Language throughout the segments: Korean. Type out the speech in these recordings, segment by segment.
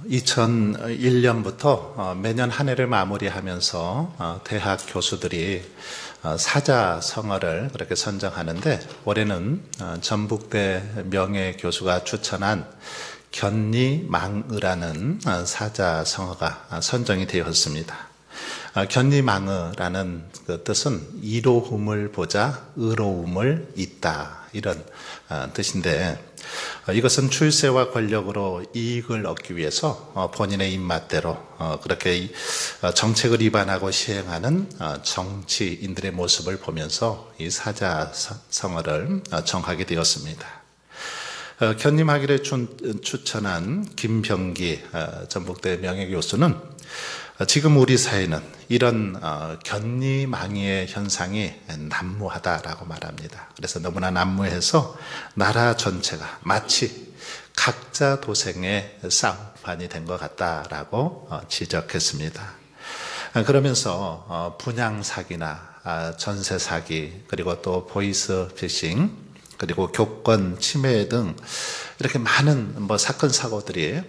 2001년부터 매년 한 해를 마무리하면서 대학 교수들이 사자성어를 그렇게 선정하는데, 올해는 전북대 명예교수가 추천한 견리망의라는 사자성어가 선정이 되었습니다. 견리망의라는 그 뜻은 이로움을 보자 의로움을 잇다, 이런 뜻인데, 이것은 출세와 권력으로 이익을 얻기 위해서 본인의 입맛대로 그렇게 정책을 위반하고 시행하는 정치인들의 모습을 보면서 이 사자성어를 정하게 되었습니다. 견림하기를 추천한 김병기 전북대 명예교수는 지금 우리 사회는 이런 견리망의의 현상이 난무하다라고 말합니다. 그래서 너무나 난무해서 나라 전체가 마치 각자 도생의 싸움판이 된 것 같다라고 지적했습니다. 그러면서 분양 사기나 전세 사기, 그리고 또 보이스 피싱, 그리고 교권 침해 등 이렇게 많은 사건 사고들이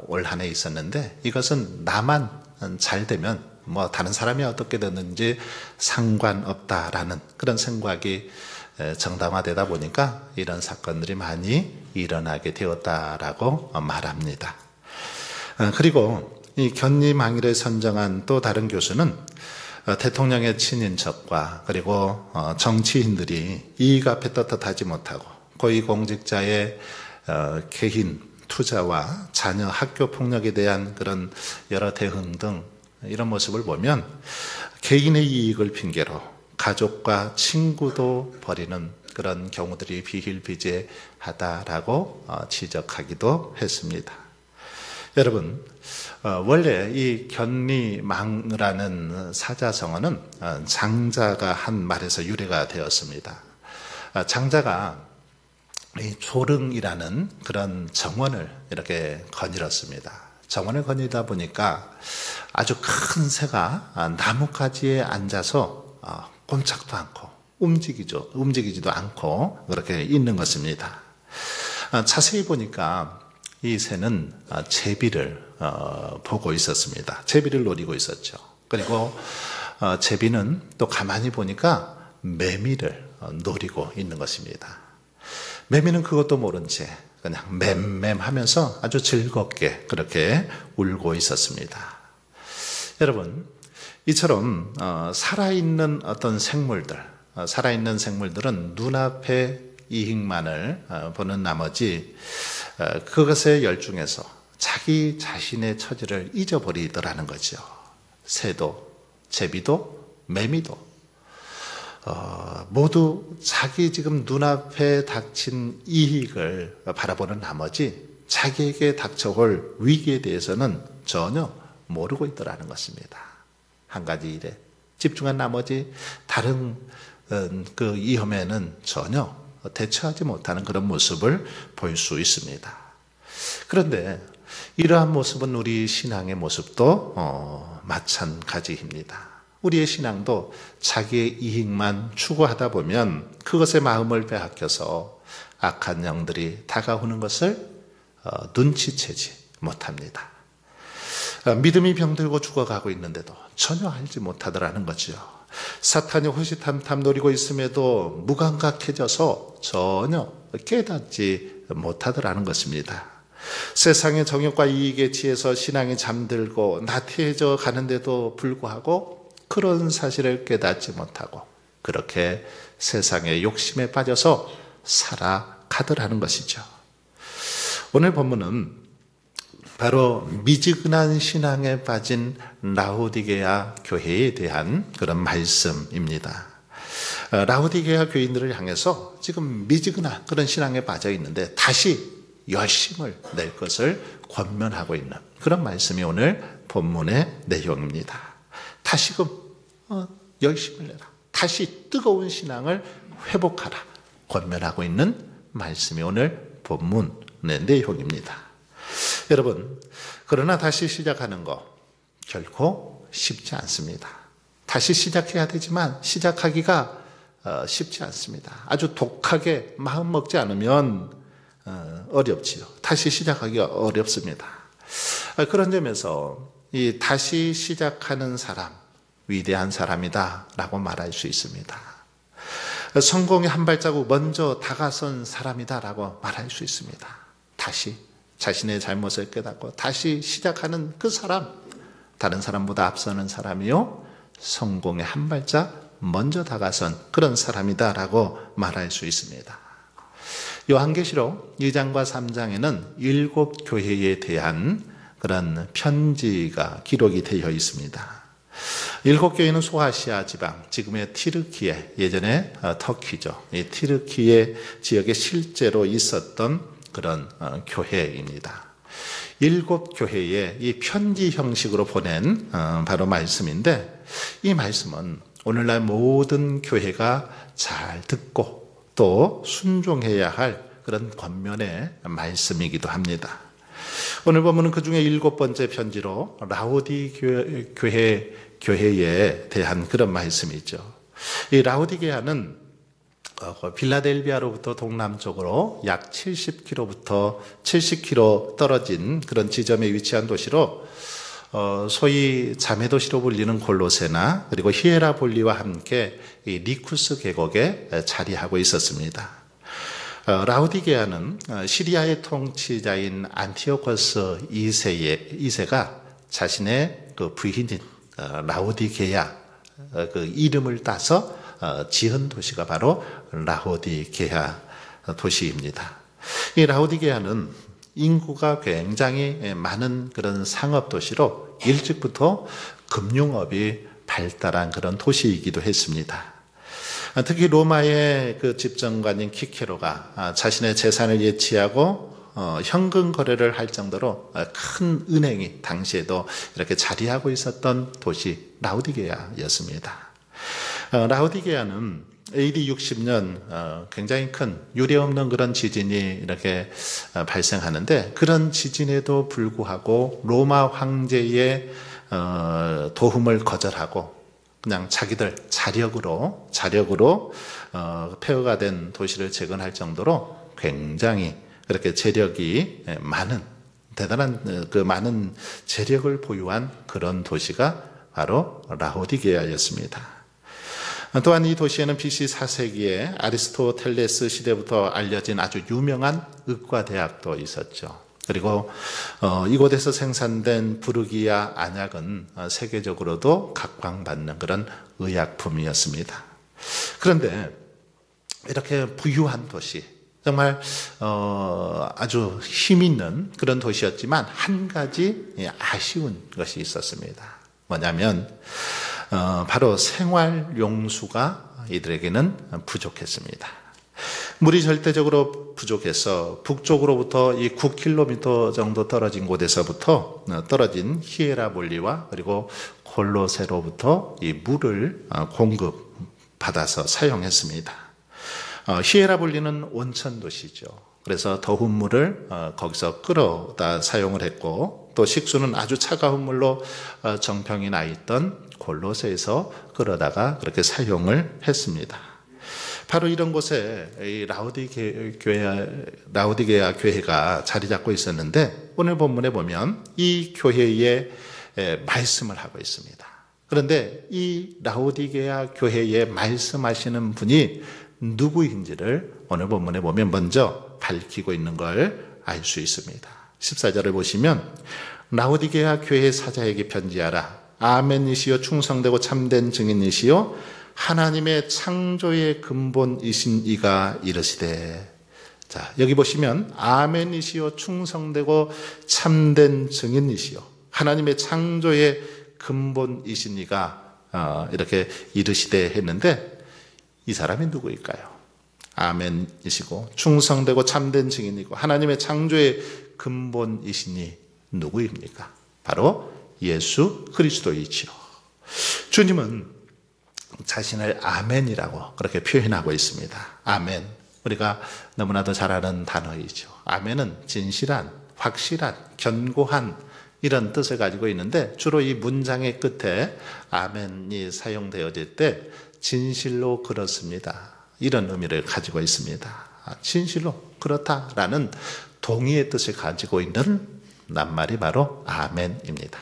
올 한 해 있었는데, 이것은 나만 잘 되면 다른 사람이 어떻게 됐는지 상관없다라는 그런 생각이 정당화되다 보니까 이런 사건들이 많이 일어나게 되었다라고 말합니다. 그리고 이 견리망의를 선정한 또 다른 교수는 대통령의 친인척과 그리고 정치인들이 이익 앞에 떳떳하지 못하고 고위공직자의 개인 투자와 자녀 학교 폭력에 대한 그런 여러 대응 등 이런 모습을 보면 개인의 이익을 핑계로 가족과 친구도 버리는 그런 경우들이 비일비재하다라고 지적하기도 했습니다. 여러분, 원래 이 견리망의라는 사자성어는 장자가 한 말에서 유래가 되었습니다. 장자가 이 조릉이라는 그런 정원을 이렇게 거닐었습니다. 정원을 거닐다 보니까 아주 큰 새가 나뭇가지에 앉아서 꼼짝도 않고 움직이지도 않고 그렇게 있는 것입니다. 자세히 보니까 이 새는 제비를 보고 있었습니다. 제비를 노리고 있었죠. 그리고 제비는 또 가만히 보니까 매미를 노리고 있는 것입니다. 매미는 그것도 모른 채 그냥 맴맴하면서 아주 즐겁게 그렇게 울고 있었습니다. 여러분, 이처럼 살아있는 어떤 살아있는 생물들은 눈앞의 이익만을 보는 나머지 그것에 열중해서 자기 자신의 처지를 잊어버리더라는 거죠. 새도, 제비도, 매미도 모두 자기 지금 눈앞에 닥친 이익을 바라보는 나머지 자기에게 닥쳐올 위기에 대해서는 전혀 모르고 있더라는 것입니다. 한 가지 일에 집중한 나머지 다른 그 위험에는 전혀 대처하지 못하는 그런 모습을 볼 수 있습니다. 그런데 이러한 모습은 우리 신앙의 모습도 마찬가지입니다. 우리의 신앙도 자기의 이익만 추구하다 보면 그것에 마음을 빼앗겨서 악한 영들이 다가오는 것을 눈치채지 못합니다. 믿음이 병들고 죽어가고 있는데도 전혀 알지 못하더라는 거죠. 사탄이 호시탐탐 노리고 있음에도 무감각해져서 전혀 깨닫지 못하더라는 것입니다. 세상의 정욕과 이익에 취해서 신앙이 잠들고 나태해져 가는데도 불구하고 그런 사실을 깨닫지 못하고 그렇게 세상의 욕심에 빠져서 살아가더라는 것이죠. 오늘 본문은 바로 미지근한 신앙에 빠진 라오디게아 교회에 대한 그런 말씀입니다. 라오디게아 교인들을 향해서 지금 미지근한 그런 신앙에 빠져 있는데 다시 열심을 낼 것을 권면하고 있는 그런 말씀이 오늘 본문의 내용입니다. 다시금 열심을 내라. 다시 뜨거운 신앙을 회복하라. 권면하고 있는 말씀이 오늘 본문의 내용입니다. 여러분, 그러나 다시 시작하는 거 결코 쉽지 않습니다. 다시 시작해야 되지만 시작하기가 쉽지 않습니다. 아주 독하게 마음 먹지 않으면 어렵지요. 다시 시작하기가 어렵습니다. 그런 점에서 이 다시 시작하는 사람, 위대한 사람이다라고 말할 수 있습니다. 성공의 한 발자국 먼저 다가선 사람이다라고 말할 수 있습니다. 다시 자신의 잘못을 깨닫고 다시 시작하는 그 사람, 다른 사람보다 앞서는 사람이요, 성공의 한 발짝 먼저 다가선 그런 사람이다라고 말할 수 있습니다. 요한계시록 2장과 3장에는 7 교회에 대한 그런 편지가 기록이 되어 있습니다. 7 교회는 소아시아 지방, 지금의 티르키예, 예전에 터키죠. 이 티르키예 지역에 실제로 있었던 그런 교회입니다. 7 교회에 이 편지 형식으로 보낸 바로 말씀인데, 이 말씀은 오늘날 모든 교회가 잘 듣고 또 순종해야 할 그런 권면의 말씀이기도 합니다. 오늘 보면 그 중에 7번째 편지로 라오디 교회에 대한 그런 말씀이죠. 이 라오디게아는 빌라델비아로부터 동남쪽으로 약 70km부터 70km 떨어진 그런 지점에 위치한 도시로, 소위 자매도시로 불리는 골로세나 그리고 히에라볼리와 함께 이 니쿠스 계곡에 자리하고 있었습니다. 라오디게아는 시리아의 통치자인 안티오코스 2세가 자신의 그 부인인 라오디게아 그 이름을 따서 지은 도시가 바로 라오디게아 도시입니다. 이 라오디게아는 인구가 굉장히 많은 그런 상업 도시로 일찍부터 금융업이 발달한 그런 도시이기도 했습니다. 특히 로마의 그 집정관인 키케로가 자신의 재산을 예치하고 현금 거래를 할 정도로 큰 은행이 당시에도 이렇게 자리하고 있었던 도시 라오디게아였습니다. 라오디게아는 AD 60년 굉장히 큰 유례없는 그런 지진이 이렇게 발생하는데, 그런 지진에도 불구하고 로마 황제의 도움을 거절하고 그냥 자기들 자력으로 폐허가 된 도시를 재건할 정도로 굉장히 그렇게 재력이 많은, 대단한 그 많은 재력을 보유한 그런 도시가 바로 라오디게아였습니다. 또한 이 도시에는 BC 4세기에 아리스토텔레스 시대부터 알려진 아주 유명한 의과대학도 있었죠. 그리고 이곳에서 생산된 부르기아 안약은 세계적으로도 각광받는 그런 의약품이었습니다. 그런데 이렇게 부유한 도시, 정말 아주 힘있는 그런 도시였지만 한 가지 아쉬운 것이 있었습니다. 뭐냐면 바로 생활용수가 이들에게는 부족했습니다. 물이 절대적으로 부족해서 북쪽으로부터 이 9km 정도 떨어진 곳에서부터 떨어진 히에라볼리와 그리고 골로세로부터 이 물을 공급받아서 사용했습니다. 히에라볼리는 온천 도시죠. 그래서 더운 물을 거기서 끌어다 사용을 했고, 또 식수는 아주 차가운 물로 정평이 나 있던 골로새에서 끌어다가 그렇게 사용을 했습니다. 바로 이런 곳에 이 라오디게아 교회가 자리 잡고 있었는데, 오늘 본문에 보면 이 교회에 말씀을 하고 있습니다. 그런데 이 라오디게아 교회에 말씀하시는 분이 누구인지를 오늘 본문에 보면 먼저 밝히고 있는 걸 알 수 있습니다. 14절을 보시면, 라오디게아 교회 사자에게 편지하라. 아멘이시요 충성되고 참된 증인이시요 하나님의 창조의 근본이신 이가 이르시되. 자, 여기 보시면 아멘이시요 충성되고 참된 증인이시요 하나님의 창조의 근본이신 이가 이렇게 이르시되 했는데, 이 사람이 누구일까요? 아멘이시고 충성되고 참된 증인이고 하나님의 창조의 근본이시니 누구입니까? 바로 예수 그리스도이지요. 주님은 자신을 아멘이라고 그렇게 표현하고 있습니다. 아멘, 우리가 너무나도 잘 아는 단어이죠. 아멘은 진실한, 확실한, 견고한 이런 뜻을 가지고 있는데, 주로 이 문장의 끝에 아멘이 사용되어질 때 진실로 그렇습니다, 이런 의미를 가지고 있습니다. 진실로 그렇다라는 동의의 뜻을 가지고 있는 낱말이 바로 아멘입니다.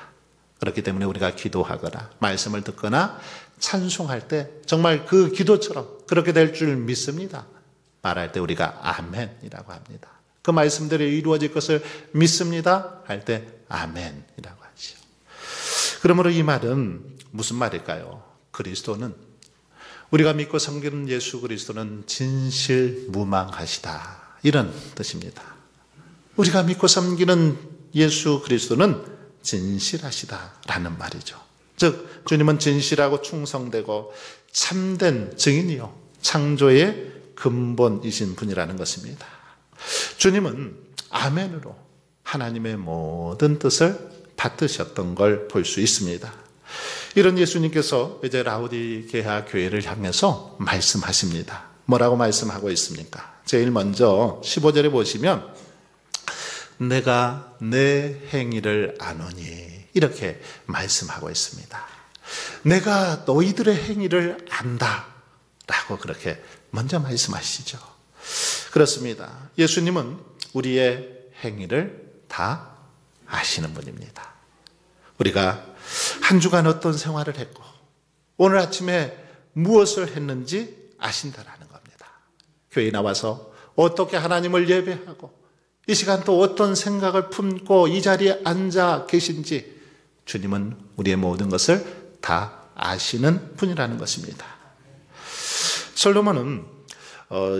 그렇기 때문에 우리가 기도하거나 말씀을 듣거나 찬송할 때 정말 그 기도처럼 그렇게 될 줄 믿습니다. 말할 때 우리가 아멘이라고 합니다. 그 말씀대로 이루어질 것을 믿습니다 할 때 아멘이라고 하죠. 그러므로 이 말은 무슨 말일까요? 그리스도는, 우리가 믿고 섬기는 예수 그리스도는 진실무망하시다, 이런 뜻입니다. 우리가 믿고 섬기는 예수 그리스도는 진실하시다라는 말이죠. 즉 주님은 진실하고 충성되고 참된 증인이요 창조의 근본이신 분이라는 것입니다. 주님은 아멘으로 하나님의 모든 뜻을 받으셨던 걸 볼 수 있습니다. 이런 예수님께서 이제 라오디게아 교회를 향해서 말씀하십니다. 뭐라고 말씀하고 있습니까? 제일 먼저 15절에 보시면 내가 내 행위를 아노니, 이렇게 말씀하고 있습니다. 내가 너희들의 행위를 안다 라고 그렇게 먼저 말씀하시죠. 그렇습니다. 예수님은 우리의 행위를 다 아시는 분입니다. 우리가 한 주간 어떤 생활을 했고 오늘 아침에 무엇을 했는지 아신다라는 겁니다. 교회에 나와서 어떻게 하나님을 예배하고 이 시간 또 어떤 생각을 품고 이 자리에 앉아 계신지 주님은 우리의 모든 것을 다 아시는 분이라는 것입니다. 솔로몬은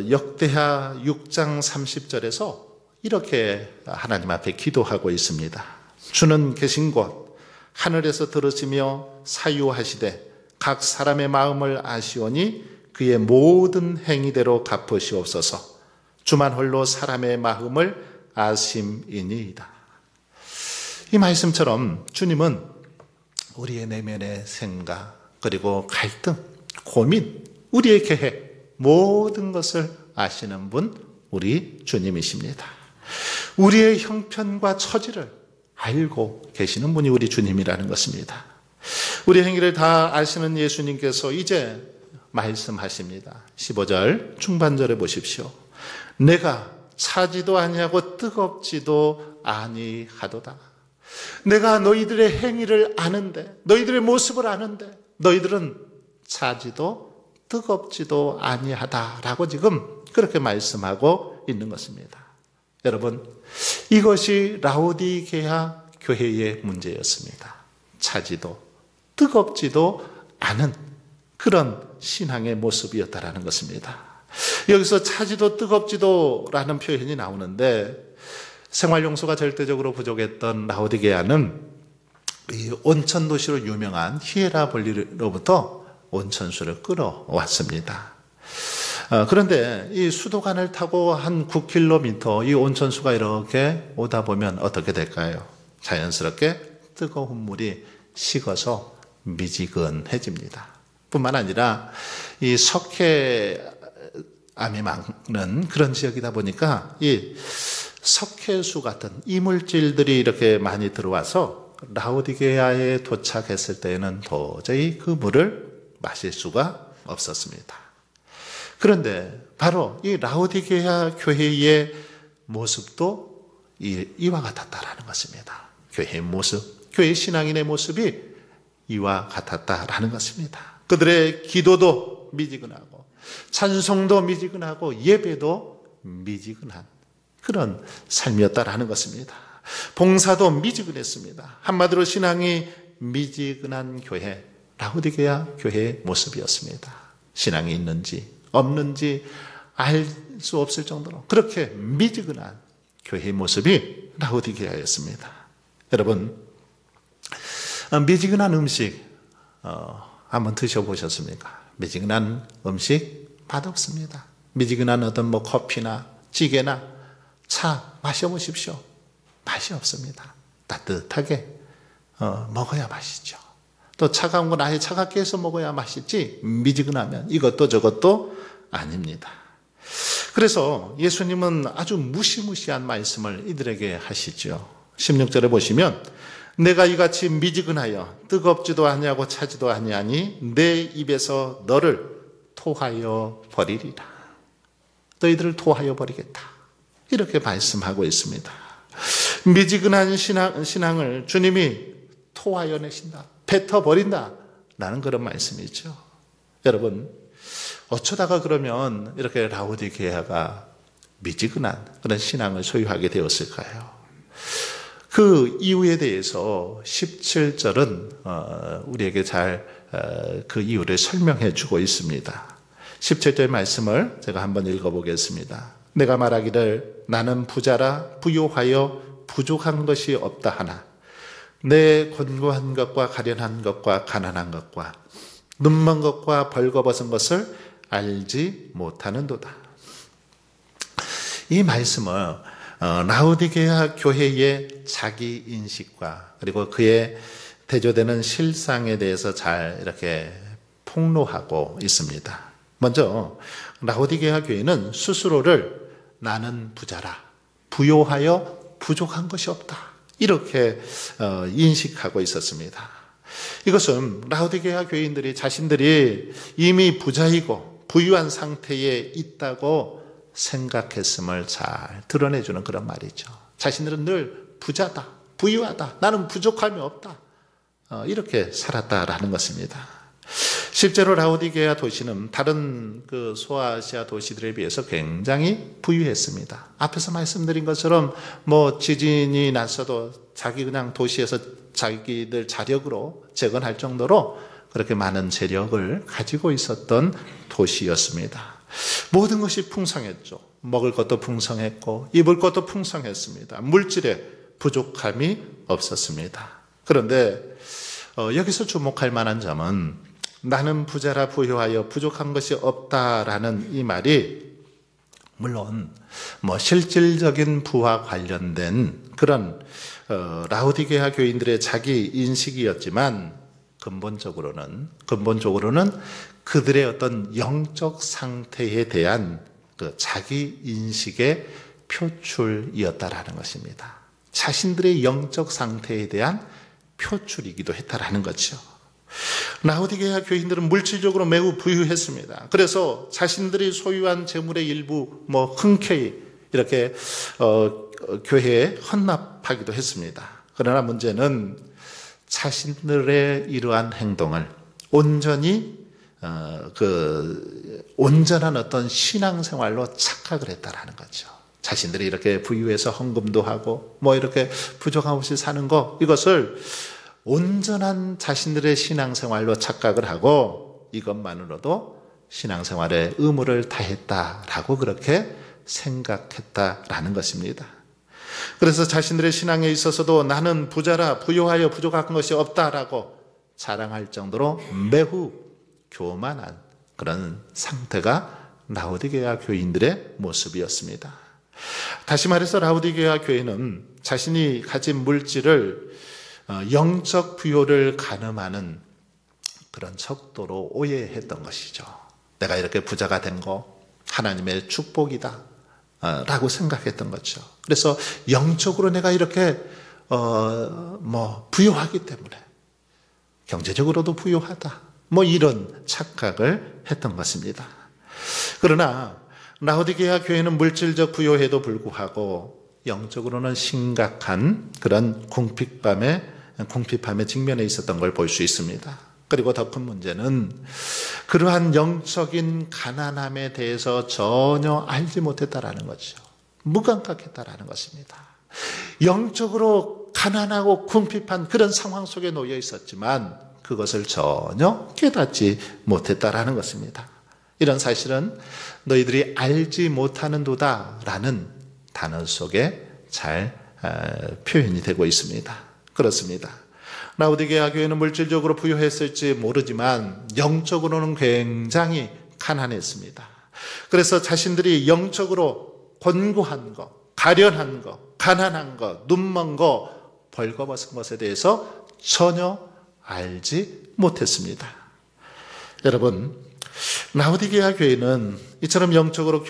역대하 6장 30절에서 이렇게 하나님 앞에 기도하고 있습니다. 주는 계신 곳 하늘에서 들으시며 사유하시되 각 사람의 마음을 아시오니 그의 모든 행위대로 갚으시옵소서. 주만 홀로 사람의 마음을 아심이니이다. 이 말씀처럼 주님은 우리의 내면의 생각, 그리고 갈등, 고민, 우리의 계획, 모든 것을 아시는 분, 우리 주님이십니다. 우리의 형편과 처지를 알고 계시는 분이 우리 주님이라는 것입니다. 우리 행위를 다 아시는 예수님께서 이제 말씀하십니다. 15절 중반절에 보십시오. 내가 차지도 아니하고 뜨겁지도 아니하도다. 내가 너희들의 행위를 아는데, 너희들의 모습을 아는데 너희들은 차지도 뜨겁지도 아니하다라고 지금 그렇게 말씀하고 있는 것입니다. 여러분, 이것이 라오디게아 교회의 문제였습니다. 차지도 뜨겁지도 않은 그런 신앙의 모습이었다라는 것입니다. 여기서 차지도 뜨겁지도라는 표현이 나오는데 생활용수가 절대적으로 부족했던 라오디게아는 이 온천 도시로 유명한 히에라볼리로부터 온천수를 끌어왔습니다. 그런데 이 수도관을 타고 한 9km 이 온천수가 이렇게 오다 보면 어떻게 될까요? 자연스럽게 뜨거운 물이 식어서 미지근해집니다. 뿐만 아니라 이 석회암이 많은 그런 지역이다 보니까 이 석회수 같은 이물질들이 이렇게 많이 들어와서 라오디게아에 도착했을 때에는 도저히 그 물을 마실 수가 없었습니다. 그런데 바로 이 라오디게아 교회의 모습도 이와 같았다라는 것입니다. 교회의 모습, 교회 신앙인의 모습이 이와 같았다라는 것입니다. 그들의 기도도 미지근하고 찬송도 미지근하고 예배도 미지근한 그런 삶이었다라는 것입니다. 봉사도 미지근했습니다. 한마디로 신앙이 미지근한 교회, 라오디게아 교회의 모습이었습니다. 신앙이 있는지 없는지 알 수 없을 정도로 그렇게 미지근한 교회의 모습이 라오디게아였습니다. 여러분, 미지근한 음식 한번 드셔보셨습니까? 미지근한 음식 맛없습니다. 미지근한 어떤 커피나 찌개나 차 마셔보십시오. 맛이 없습니다. 따뜻하게 먹어야 맛있죠. 또 차가운 건 아예 차갑게 해서 먹어야 맛있지 미지근하면 이것도 저것도 아닙니다. 그래서 예수님은 아주 무시무시한 말씀을 이들에게 하시죠. 16절에 보시면 내가 이같이 미지근하여 뜨겁지도 아니하고 차지도 아니하니 내 입에서 너를 토하여 버리리라. 너희들을 토하여 버리겠다. 이렇게 말씀하고 있습니다. 미지근한 신앙을 주님이 토하여 내신다, 뱉어버린다 라는 그런 말씀이죠. 여러분, 어쩌다가 그러면 이렇게 라오디게아가 미지근한 그런 신앙을 소유하게 되었을까요? 그 이유에 대해서 17절은 우리에게 잘 그 이유를 설명해 주고 있습니다. 17절 말씀을 제가 한번 읽어보겠습니다. 내가 말하기를 나는 부자라 부요하여 부족한 것이 없다 하나 내 권고한 것과 가련한 것과 가난한 것과 눈먼 것과 벌거벗은 것을 알지 못하는도다. 이 말씀을 라오디게아 교회의 자기 인식과 그리고 그의 대조되는 실상에 대해서 잘 이렇게 폭로하고 있습니다. 먼저 라오디게아 교회는 스스로를 나는 부자라 부요하여 부족한 것이 없다 이렇게 인식하고 있었습니다. 이것은 라오디게아 교인들이 자신들이 이미 부자이고 부유한 상태에 있다고 생각했음을 잘 드러내주는 그런 말이죠. 자신들은 늘 부자다, 부유하다, 나는 부족함이 없다 이렇게 살았다라는 것입니다. 실제로 라오디게아 도시는 다른 그 소아시아 도시들에 비해서 굉장히 부유했습니다. 앞에서 말씀드린 것처럼 뭐 지진이 났어도 자기 그냥 도시에서 자기들 자력으로 재건할 정도로 그렇게 많은 재력을 가지고 있었던 도시였습니다. 모든 것이 풍성했죠. 먹을 것도 풍성했고 입을 것도 풍성했습니다. 물질에 부족함이 없었습니다. 그런데 여기서 주목할 만한 점은 나는 부자라 부유하여 부족한 것이 없다라는 이 말이 물론 뭐 실질적인 부와 관련된 그런 라오디게아 교인들의 자기 인식이었지만 근본적으로는 그들의 어떤 영적 상태에 대한 그 자기 인식의 표출이었다라는 것입니다. 자신들의 영적 상태에 대한 표출이기도 했다라는 거죠. 라오디게아 교인들은 물질적으로 매우 부유했습니다. 그래서 자신들이 소유한 재물의 일부 흔쾌히 이렇게 교회에 헌납하기도 했습니다. 그러나 문제는 자신들의 이러한 행동을 온전히 온전한 어떤 신앙생활로 착각을 했다라는 거죠. 자신들이 이렇게 부유해서 헌금도 하고 이렇게 부족함 없이 사는 거, 이것을 온전한 자신들의 신앙생활로 착각을 하고 이것만으로도 신앙생활에 의무를 다했다라고 그렇게 생각했다라는 것입니다. 그래서 자신들의 신앙에 있어서도 나는 부자라 부요하여 부족한 것이 없다라고 자랑할 정도로 매우 교만한 그런 상태가 라오디게아 교인들의 모습이었습니다. 다시 말해서 라오디게아 교회는 자신이 가진 물질을 영적 부요를 가늠하는 그런 척도로 오해했던 것이죠. 내가 이렇게 부자가 된 거 하나님의 축복이다 라고 생각했던 거죠. 그래서 영적으로 내가 이렇게 부요하기 때문에 경제적으로도 부요하다 이런 착각을 했던 것입니다. 그러나 라오디게아 교회는 물질적 부요에도 불구하고 영적으로는 심각한 그런 궁핍함에 직면해 있었던 걸 볼 수 있습니다. 그리고 더 큰 문제는 그러한 영적인 가난함에 대해서 전혀 알지 못했다라는 거죠. 무감각했다라는 것입니다. 영적으로 가난하고 궁핍한 그런 상황 속에 놓여 있었지만 그것을 전혀 깨닫지 못했다라는 것입니다. 이런 사실은 너희들이 알지 못하는도다라는 단어 속에 잘 표현이 되고 있습니다. 그렇습니다. 라오디게아 교회는 물질적으로 부유했을지 모르지만 영적으로는 굉장히 가난했습니다. 그래서 자신들이 영적으로 곤고한 것, 가련한 것, 가난한 것, 눈먼 것, 벌거벗은 것에 대해서 전혀 알지 못했습니다. 여러분, 라오디게아 교회는 이처럼 영적으로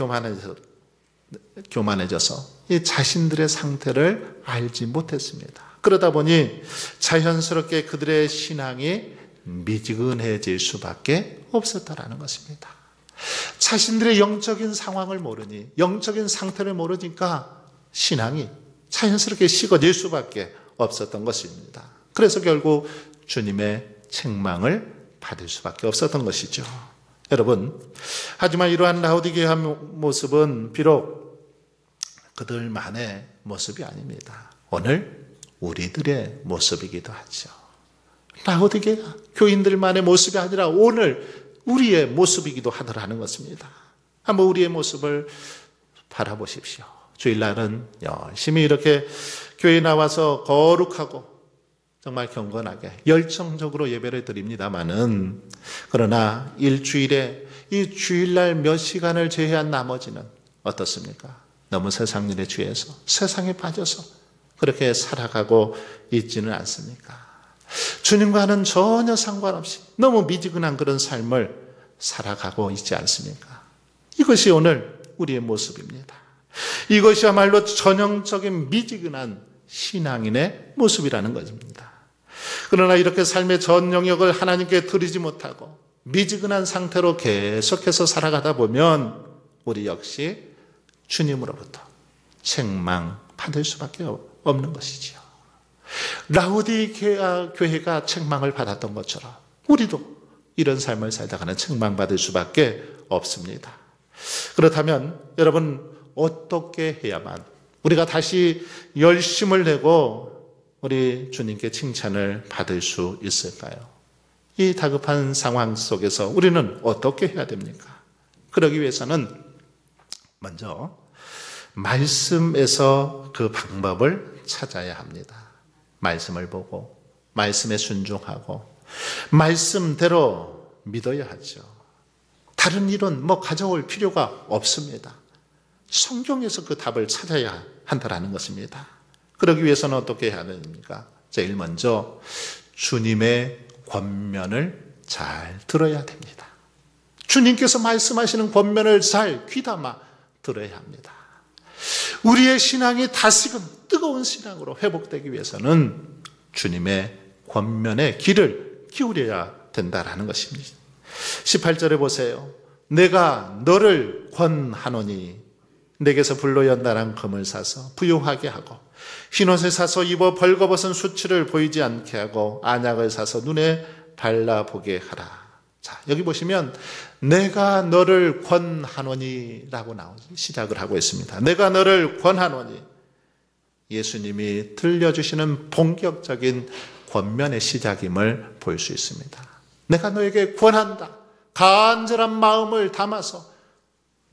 교만해져서 이 자신들의 상태를 알지 못했습니다. 그러다 보니 자연스럽게 그들의 신앙이 미지근해질 수밖에 없었다라는 것입니다. 자신들의 영적인 상황을 모르니, 영적인 상태를 모르니까 신앙이 자연스럽게 식어질 수밖에 없었던 것입니다. 그래서 결국 주님의 책망을 받을 수밖에 없었던 것이죠. 여러분, 하지만 이러한 라오디게아 모습은 비록 그들만의 모습이 아닙니다. 오늘 우리들의 모습이기도 하죠. 라오디게아 교인들만의 모습이 아니라 오늘 우리의 모습이기도 하더라는 것입니다. 한번 우리의 모습을 바라보십시오. 주일날은 열심히 이렇게 교회에 나와서 거룩하고 정말 경건하게 열정적으로 예배를 드립니다마는, 그러나 일주일에 이 주일날 몇 시간을 제외한 나머지는 어떻습니까? 너무 세상 일에 취해서 세상에 빠져서 그렇게 살아가고 있지는 않습니까? 주님과는 전혀 상관없이 너무 미지근한 그런 삶을 살아가고 있지 않습니까? 이것이 오늘 우리의 모습입니다. 이것이야말로 전형적인 미지근한 신앙인의 모습이라는 것입니다. 그러나 이렇게 삶의 전 영역을 하나님께 드리지 못하고 미지근한 상태로 계속해서 살아가다 보면 우리 역시 주님으로부터 책망받을 수밖에 없는 것이지요. 라오디게아 교회가 책망을 받았던 것처럼 우리도 이런 삶을 살다가는 책망받을 수밖에 없습니다. 그렇다면 여러분, 어떻게 해야만 우리가 다시 열심을 내고 우리 주님께 칭찬을 받을 수 있을까요? 이 다급한 상황 속에서 우리는 어떻게 해야 됩니까? 그러기 위해서는 먼저 말씀에서 그 방법을 찾아야 합니다. 말씀을 보고 말씀에 순종하고 말씀대로 믿어야 하죠. 다른 일은 가져올 필요가 없습니다. 성경에서 그 답을 찾아야 한다는 것입니다. 그러기 위해서는 어떻게 해야 됩니까? 제일 먼저 주님의 권면을 잘 들어야 됩니다. 주님께서 말씀하시는 권면을 잘 귀담아 들어야 합니다. 우리의 신앙이 다시금 뜨거운 신앙으로 회복되기 위해서는 주님의 권면의 귀를 기울여야 된다는 것입니다. 18절에 보세요. 내가 너를 권하노니 내게서 불로 연단한 금을 사서 부요하게 하고 흰옷을 사서 입어 벌거벗은 수치를 보이지 않게 하고 안약을 사서 눈에 발라보게 하라. 자, 여기 보시면 내가 너를 권하노니 라고 시작을 하고 있습니다. 내가 너를 권하노니, 예수님이 들려주시는 본격적인 권면의 시작임을 볼 수 있습니다. 내가 너에게 권한다. 간절한 마음을 담아서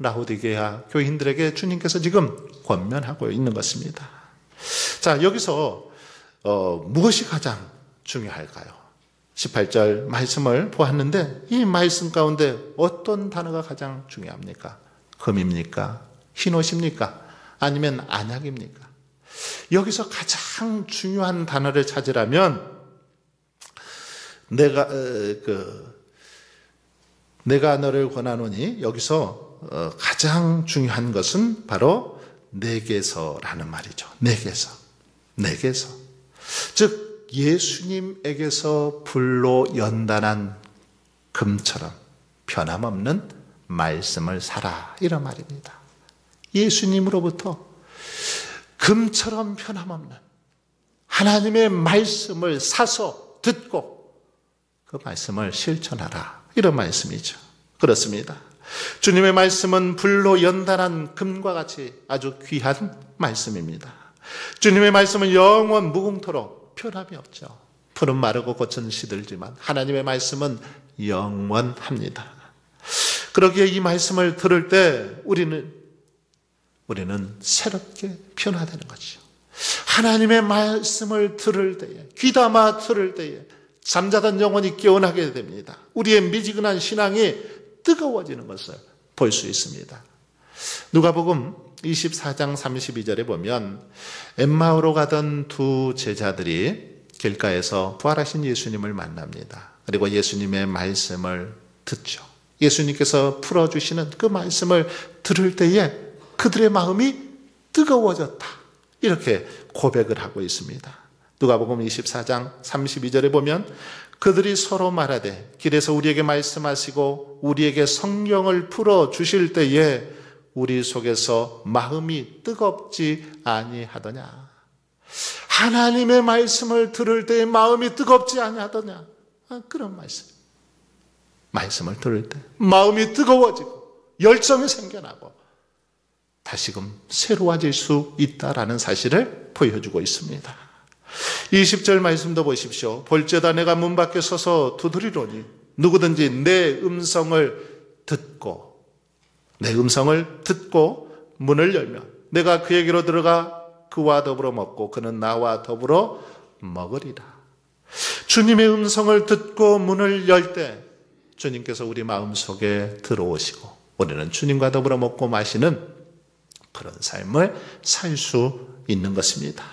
라오디게아 교인들에게 주님께서 지금 권면하고 있는 것입니다. 자, 여기서 무엇이 가장 중요할까요? 18절 말씀을 보았는데 이 말씀 가운데 어떤 단어가 가장 중요합니까? 금입니까? 흰옷입니까? 아니면 안약입니까? 여기서 가장 중요한 단어를 찾으라면 내가 너를 권하노니, 여기서 가장 중요한 것은 바로 내게서라는 말이죠. 내게서. 즉 예수님에게서 불로 연단한 금처럼 변함없는 말씀을 사라, 이런 말입니다. 예수님으로부터 금처럼 변함없는 하나님의 말씀을 사서 듣고 그 말씀을 실천하라, 이런 말씀이죠. 그렇습니다. 주님의 말씀은 불로 연단한 금과 같이 아주 귀한 말씀입니다. 주님의 말씀은 영원 무궁토록 변함이 없죠. 풀은 마르고 꽃은 시들지만 하나님의 말씀은 영원합니다. 그러기에 이 말씀을 들을 때 우리는 새롭게 변화되는 거죠. 하나님의 말씀을 들을 때에, 귀담아 들을 때에 잠자던 영혼이 깨어나게 됩니다. 우리의 미지근한 신앙이 뜨거워지는 것을 볼 수 있습니다. 누가복음 24장 32절에 보면 엠마오로 가던 두 제자들이 길가에서 부활하신 예수님을 만납니다. 그리고 예수님의 말씀을 듣죠. 예수님께서 풀어주시는 그 말씀을 들을 때에 그들의 마음이 뜨거워졌다, 이렇게 고백을 하고 있습니다. 누가복음 24장 32절에 보면 그들이 서로 말하되 길에서 우리에게 말씀하시고 우리에게 성경을 풀어주실 때에 우리 속에서 마음이 뜨겁지 아니하더냐? 하나님의 말씀을 들을 때 마음이 뜨겁지 아니하더냐? 그런 말씀을 들을 때 마음이 뜨거워지고 열정이 생겨나고 다시금 새로워질 수 있다라는 사실을 보여주고 있습니다. 20절 말씀도 보십시오. 볼지어다 내가 문 밖에 서서 두드리노니 누구든지 내 음성을 듣고 문을 열면 내가 그에게로 들어가 그와 더불어 먹고 그는 나와 더불어 먹으리라. 주님의 음성을 듣고 문을 열 때 주님께서 우리 마음속에 들어오시고 우리는 주님과 더불어 먹고 마시는 그런 삶을 살 수 있는 것입니다.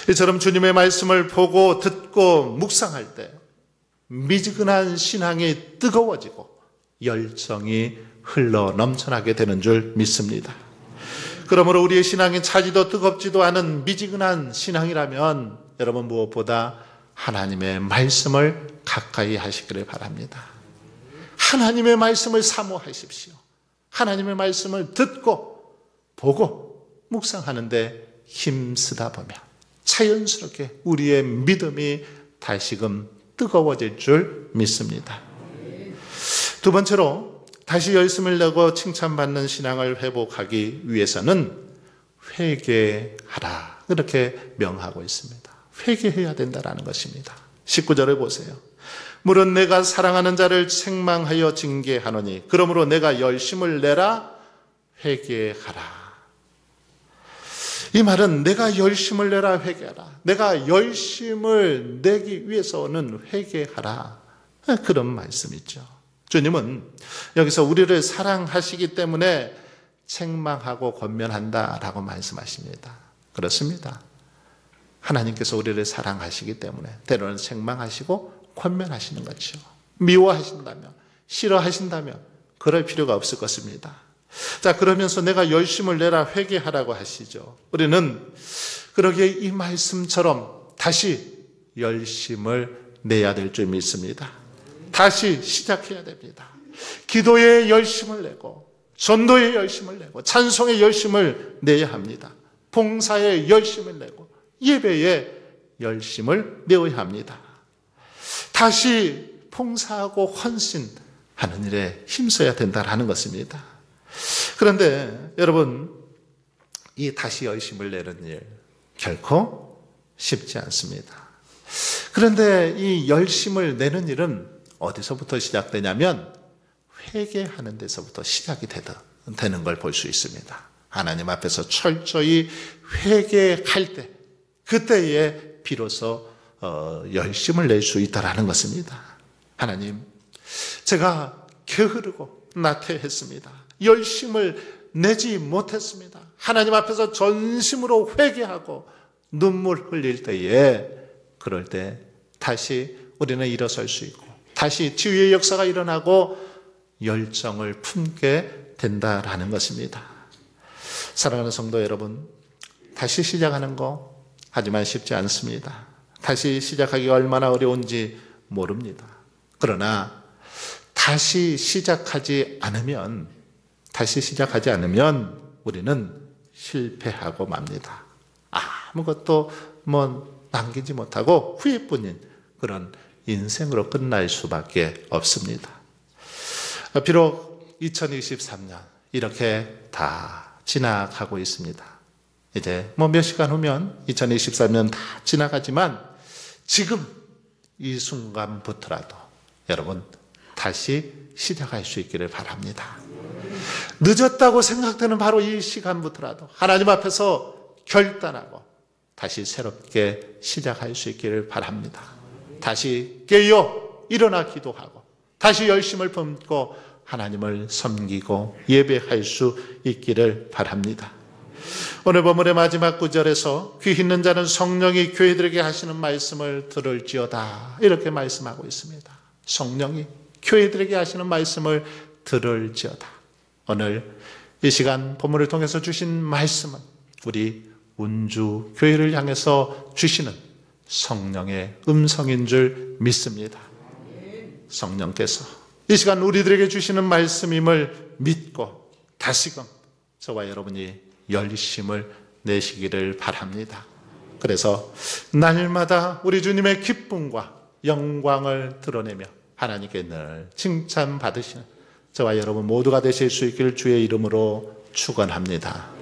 이처럼 주님의 말씀을 보고 듣고 묵상할 때 미지근한 신앙이 뜨거워지고 열정이 흘러 넘쳐나게 되는 줄 믿습니다. 그러므로 우리의 신앙이 차지도 뜨겁지도 않은 미지근한 신앙이라면 여러분 무엇보다 하나님의 말씀을 가까이 하시기를 바랍니다. 하나님의 말씀을 사모하십시오. 하나님의 말씀을 듣고 보고 묵상하는데 힘쓰다 보면 자연스럽게 우리의 믿음이 다시금 뜨거워질 줄 믿습니다. 두 번째로 다시 열심을 내고 칭찬받는 신앙을 회복하기 위해서는 회개하라 그렇게 명하고 있습니다. 회개해야 된다는 것입니다. 19절을 보세요. 물은 내가 사랑하는 자를 책망하여 징계하노니 그러므로 내가 열심을 내라 회개하라. 이 말은 내가 열심을 내라 회개하라. 내가 열심을 내기 위해서는 회개하라. 그런 말씀이죠. 주님은 여기서 우리를 사랑하시기 때문에 책망하고 권면한다라고 말씀하십니다. 그렇습니다. 하나님께서 우리를 사랑하시기 때문에 때로는 책망하시고 권면하시는 거죠. 미워하신다면, 싫어하신다면 그럴 필요가 없을 것입니다. 자, 그러면서 내가 열심을 내라 회개하라고 하시죠. 우리는 그러기에 이 말씀처럼 다시 열심을 내야 될 줄 믿습니다. 다시 시작해야 됩니다. 기도에 열심을 내고 전도에 열심을 내고 찬송에 열심을 내야 합니다. 봉사에 열심을 내고 예배에 열심을 내어야 합니다. 다시 봉사하고 헌신하는 일에 힘써야 된다는 것입니다. 그런데 여러분, 이 다시 열심을 내는 일 결코 쉽지 않습니다. 그런데 이 열심을 내는 일은 어디서부터 시작되냐면 회개하는 데서부터 시작이 되는 걸 볼 수 있습니다. 하나님 앞에서 철저히 회개할 때 그때에 비로소 열심을 낼 수 있다라는 것입니다. 하나님, 제가 게으르고 나태했습니다. 열심을 내지 못했습니다. 하나님 앞에서 전심으로 회개하고 눈물 흘릴 때에 그럴 때 다시 우리는 일어설 수 있고 다시 치유의 역사가 일어나고 열정을 품게 된다라는 것입니다. 사랑하는 성도 여러분, 다시 시작하는 거 하지만 쉽지 않습니다. 다시 시작하기가 얼마나 어려운지 모릅니다. 그러나 다시 시작하지 않으면 우리는 실패하고 맙니다. 아무것도 남기지 못하고 후회뿐인 그런 인생으로 끝날 수밖에 없습니다. 비록 2023년 이렇게 다 지나가고 있습니다. 이제 몇 시간 후면 2023년 다 지나가지만 지금 이 순간부터라도 여러분 다시 시작할 수 있기를 바랍니다. 늦었다고 생각되는 바로 이 시간부터라도 하나님 앞에서 결단하고 다시 새롭게 시작할 수 있기를 바랍니다. 다시 깨어 일어나 기도하고 다시 열심을 품고 하나님을 섬기고 예배할 수 있기를 바랍니다. 오늘 본문의 마지막 구절에서 귀 있는 자는 성령이 교회들에게 하시는 말씀을 들을지어다 이렇게 말씀하고 있습니다. 성령이 교회들에게 하시는 말씀을 들을지어다. 오늘 이 시간 본문을 통해서 주신 말씀은 우리 운주 교회를 향해서 주시는 성령의 음성인 줄 믿습니다. 성령께서 이 시간 우리들에게 주시는 말씀임을 믿고 다시금 저와 여러분이 열심을 내시기를 바랍니다. 그래서 날마다 우리 주님의 기쁨과 영광을 드러내며 하나님께 늘 칭찬받으시는 저와 여러분 모두가 되실 수 있기를 주의 이름으로 축원합니다.